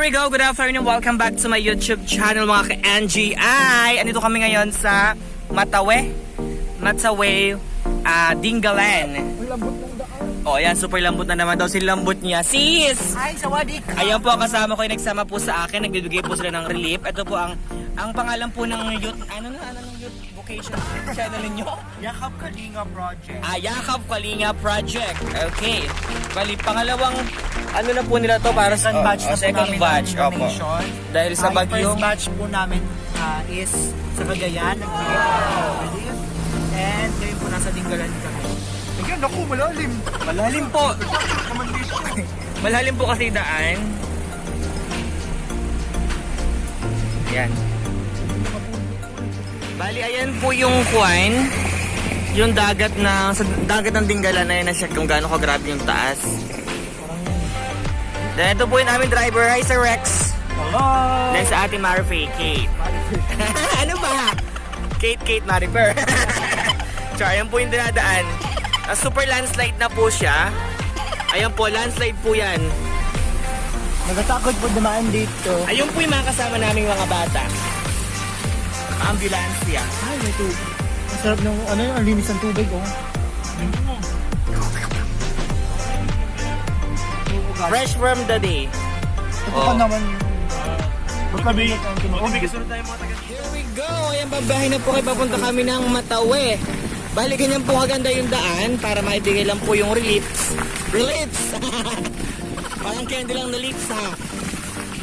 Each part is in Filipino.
we go. Good afternoon. Welcome back to my YouTube channel mga ka-NGI. Andito kami ngayon sa Matawe, Dingalan. Oh, ayan, super lambot na naman daw si lambot niya. Sis! Ay, sawadik! Ayan po, kasama ko yung nagsama po sa akin. Nagbibigay po sila ng relief. Ito po ang pangalan po ng youth, ano ng youth vocation channel ninyo? Yakap Kalinga Project. Yakap Kalinga Project. Okay. Bali, pangalawang ano na po nila to para sa Second batch na po second namin batch. ng Opo. donation. Dahil sa bagyong First batch po namin is sa Cagayan. Nagbigay po ng relief. And ngayon po nasa Dingalan kami. Ayun, naku, malalim. malalim po. Malalim po kasi daan. Ayan. Bali, ayan po yung Kuwan. Yung dagat sa dagat ng Dingalan na yun na siya kung gaano kagrabe yung taas. Then ito po yung aming driver. Hi, Sir Rex. Hello! Then sa ating Marifer, Kate. Ano ba? Kate Marifer. So, ayan po yung dinadaan. Super landslide na po siya. Ayan po, landslide po yan. Nagatakot po dumaan dito. Ayun po yung mga kasama naming mga bata. Ambulansya. Ay, may tubig. Ang sarap ng, ang linis ng tubig, oh. Fresh from the day. Ito Oh. pa naman. Here we go! Ayan, babahay na po kayo. Papunta kami ng Matawe. Bali, ganyan po kaganda yung daan para maibigay lang po yung reliefs. Reliefs! Parang candy lang na lips, ha?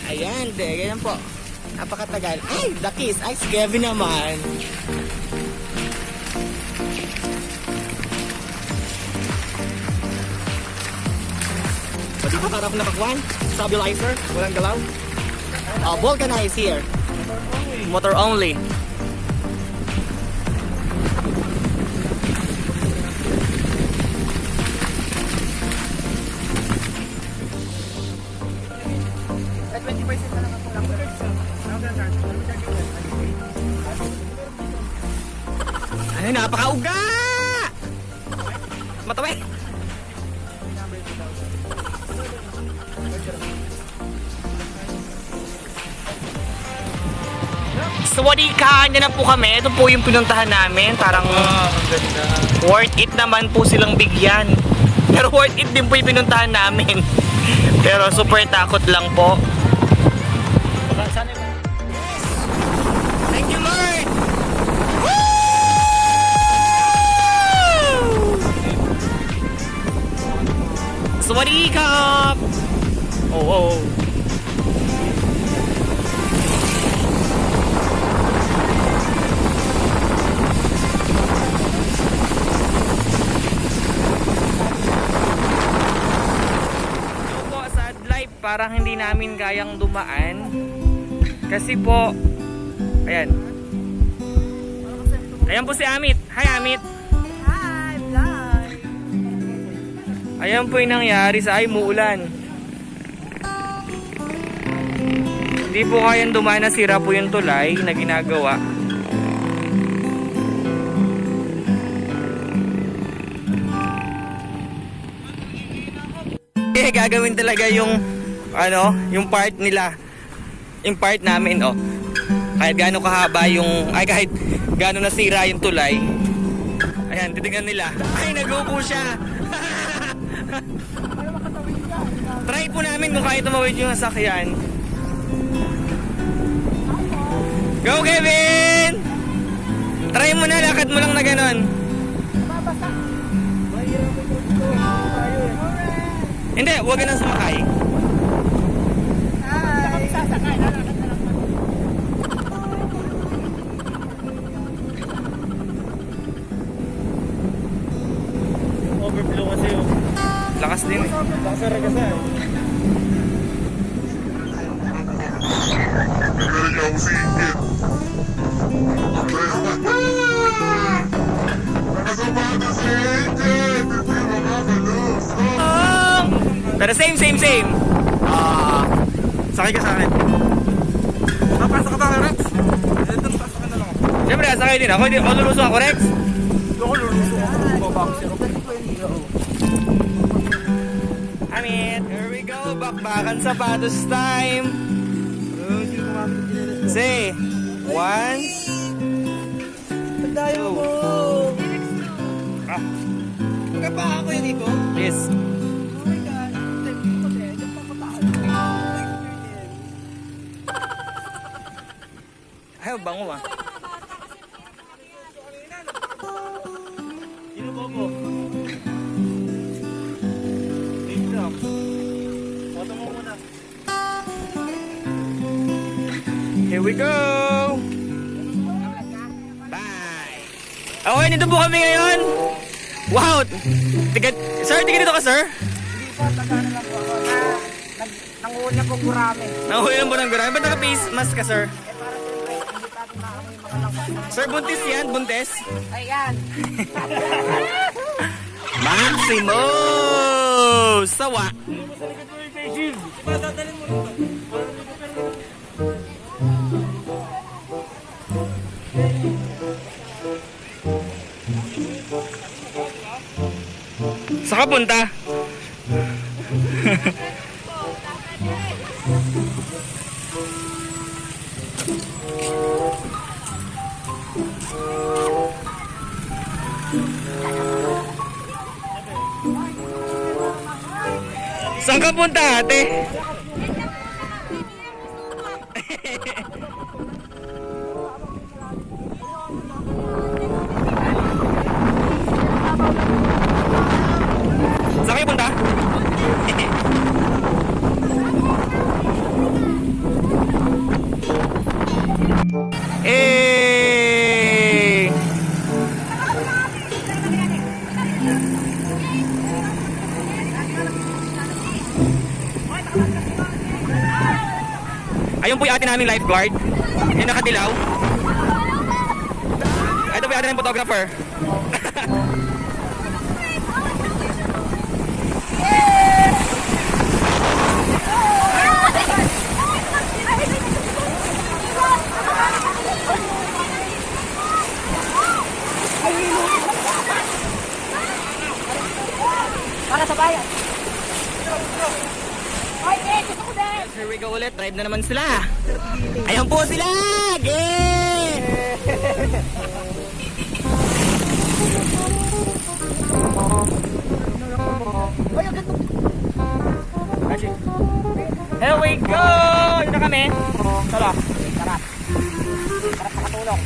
Ayan, ganyan po. Napakatagal. Ay, the kiss. Ay, si Kevin naman. Pwede ba harap na pagwan? Stabilizer? Walang galaw? Vulcanize here. Motor only. Ay, napakauga! Matawe! Sawadika! Andyan na po kami. Ito po yung pinuntahan namin. Parang worth it naman po silang bigyan. Pero worth it din po yung pinuntahan namin. Pero super takot lang po. Thank you, Lord! Sawadika! Oh. Parang hindi namin kayang dumaan kasi po ayan po si Amit. Hi, Amit. Hi, vlog. Ayan po yung nangyari sa muulan, hindi po kayang dumaan, nasira po yung tulay na ginagawa. Gagawin talaga yung yung part nila, yung part namin, kahit gaano kahaba kahit gaano nasira yung tulay. Ayan, titignan nila. Ay, nag-upo siya. Try po namin kung kaya tumawid yung sasakyan. Go, Kevin! Try mo na, lakad mo lang na ganon. Hindi, huwag ka nang sumakay. Overflow kasi yung Lakas din eh. lakas na kasi. Pero same. Sakay ka sa akin. Papasok ka ba, Rex? Ito, pasok ka na lang. Siyempre, sakay din ako. Hindi ako lulusong ako, Rex. Ito ko luluso ako. Babaksin ako. Amit, here we go. Bakbakan sapatos time. Hindi ko gumamit ng chinelas ko. Say, 1. Tandaya mo! Magkapa ako yun dito? Yes. Oh my God. Time ko kasi. Diyan pa pataan ko. Ay, bango ah. Sino po po? Wait lang. Photo mo muna. Here we go! Bye! Okay, nito po kami ngayon. Wow! Sir, tiga dito ka, sir? Hindi po, taga na lang po ako. Nanguhuli na po gurami. Nakuhuli lang po ng gurami. Ba't naka-face mask ka, sir? Para siyempre, hindi natin makakamay mga langkot. Sir, buntis yan? Buntis? Ayan. Maximo! Sawa! Diba, dadalhin mo rito? Saan ka punta? Saan ka punta, ate? Saan kayo punta? Eh! Ayun po yung ate naming lifeguard. Yung nakadilaw. Ito po yung ate naming photographer. Para sa bayan. Here we go ulit. Drive na naman sila. Ayun po sila! Yay! Here we go! Dito na kami. Tara. Tara. Tara pakatulong.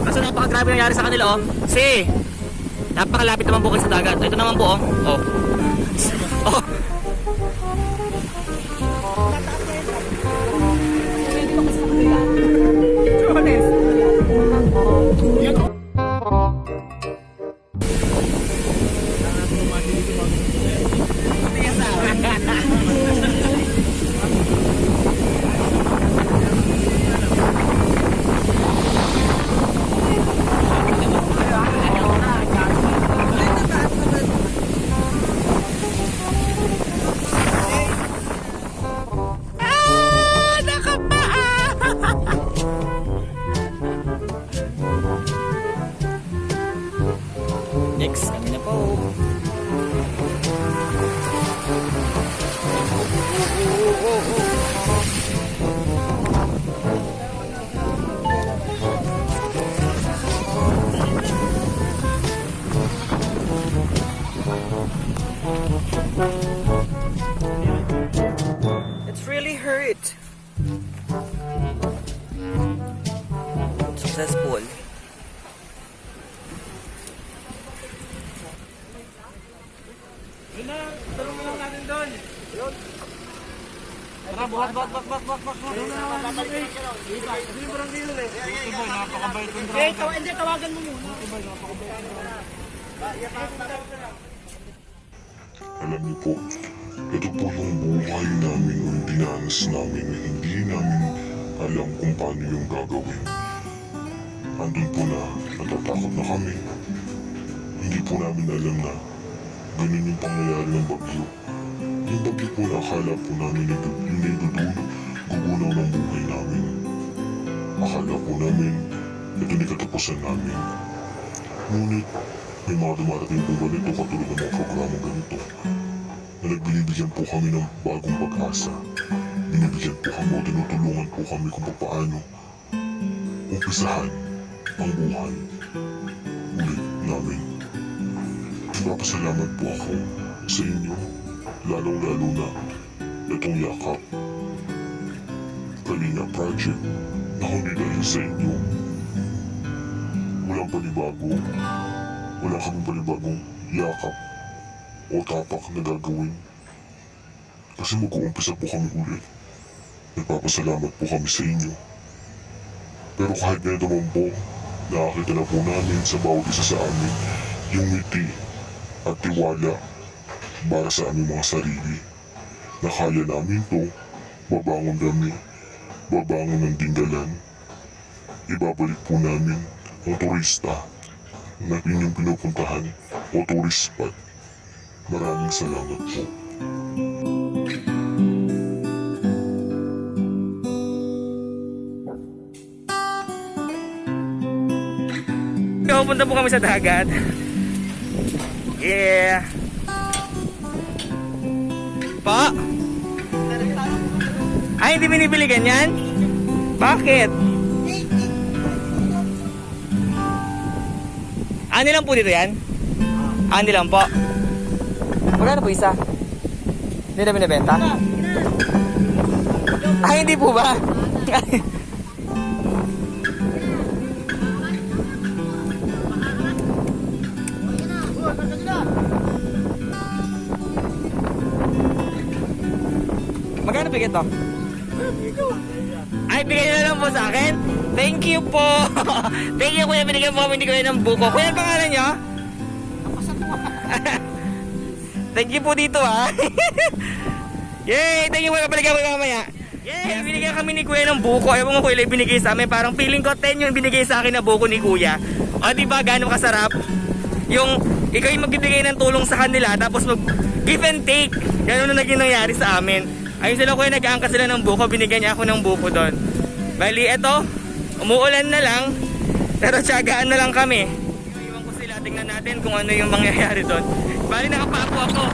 Kaso napaka-grabe nangyari sa kanila, oh. Kasi, napakalapit naman po kayo sa dagat. Ito naman po, oh. Oh. Oh. Next, kami na po. It's really hurt. Successful. Yun na, tulong mo lang natin doon. Yun. Tara, buhat. Hindi mo lang dito eh. Ito ba, napakabait yung driver. Hindi, tawagan mo muna. Ito ba, napakabait yung driver. Alam niyo po, ito po yung buhay namin yung dinanas namin na hindi namin alam kung paano yung gagawin. Andun po na natatakot na kami. Hindi po namin alam na ganun yung pangyayari ng bagyo. Yung bagyo po na akala po namin yung gugunaw ng buhay namin. Akala po namin ito ni katapusan namin. Ngunit may mga dumarating po ganito katulad ng mga programang ganito na Pinagbinibigyan po kami ng bagong pag-asa. Binibigyan po kami o tinutulungan po kami kung paano umpisahan ang buhay ulit namin. Nagpapasalamat po ako sa inyo, lalong-lalo na itong yakap Kalinga Project na hindi dahil sa inyo. Walang panibagong yakap o tapak na gagawin. Kasi mag-uumpisa po kami ulit. Nagpapasalamat po kami sa inyo. Pero kahit ganito man po, nakakita na po namin sa bawat isa sa amin yung ngiti at tiwala para sa aming mga sarili. Na kaya namin to, babangon kami, babangon ng dinggalan. Ibabalik po namin ang turista na inyong pinupuntahan o tourist spot. Maraming salamat po. Pupunta po kami sa dagat. Yeah. Pa? Ay, hindi binibili ganyan? Bakit? Ano lang po dito yan? Ano lang po? Magkano po isa? Hindi na binibenta? Ay, hindi po ba? Magkano bigay to? Ay, bigay na lang po sa akin? Thank you po! Thank you kuya, binigyan po kami ni kuya ng buko. Kuya, ang pangalan nyo? Thank you po dito ha. Yay! Thank you po, kapaligan ko mamaya. Yay! Binigyan kami ni kuya ng buko. Ewan ko kuya, binigay sa amin. Parang feeling ko 10 yung binigay sa akin na buko ni kuya. O diba, gano'ng kasarap? Yung ikaw yung magbibigay ng tulong sa kanila, tapos mag give and take. Gano'n na naging nangyari sa amin. Ayun sila kuya, nag-aangkat sila ng buko. Binigyan niya ako ng buko doon. Bali, eto, umuulan na lang. Pero tiyagaan na lang kami. Iwan ko sila, tingnan natin kung ano yung mangyayari doon. Bali, nakapapo ako.